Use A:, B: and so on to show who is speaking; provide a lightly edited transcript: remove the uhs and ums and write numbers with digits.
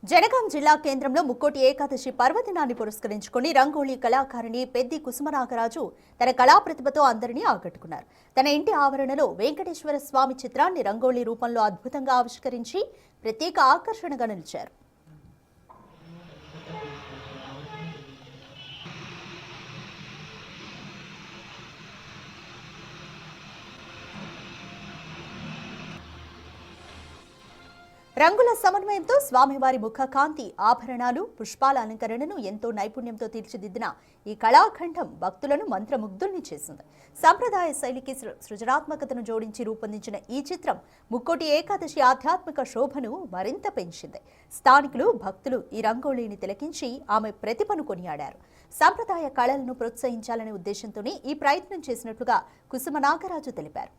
A: జనగాం జిల్లా కేంద్రంలో ముక్కోటి ఏకాదశి పర్వదినాన్ని పురస్కరించుకుని రంగోళీ కళాకారిణి పెద్ది కుసుమనాగరాజు తన కళా ప్రతిభతో అందరినీ ఆకట్టుకున్నారు. తన ఇంటి ఆవరణలో వెంకటేశ్వర స్వామి చిత్రాన్ని రంగోళీ రూపంలో అద్భుతంగా ఆవిష్కరించి ప్రత్యేక ఆకర్షణగా నిలిచారు. రంగుల సమన్వయంతో స్వామివారి ముఖ కాంతి, ఆభరణాలు, పుష్పాల అలంకరణను ఎంతో నైపుణ్యంతో తీర్చిదిద్దిన ఈ కళాఖండం భక్తులను మంత్రముగ్ధుల్ని చేసింది. సంప్రదాయ శైలికి సృజనాత్మకతను జోడించి రూపొందించిన ఈ చిత్రం ముక్కోటి ఏకాదశి ఆధ్యాత్మిక శోభను మరింత పెంచింది. స్థానికులు, భక్తులు ఈ రంగోళీని తిలకించి ఆమె ప్రతిభను కొనియాడారు. సంప్రదాయ కళలను ప్రోత్సహించాలనే ఉద్దేశంతోనే ఈ ప్రయత్నం చేసినట్లుగా కుసుమనాగరాజు తెలిపారు.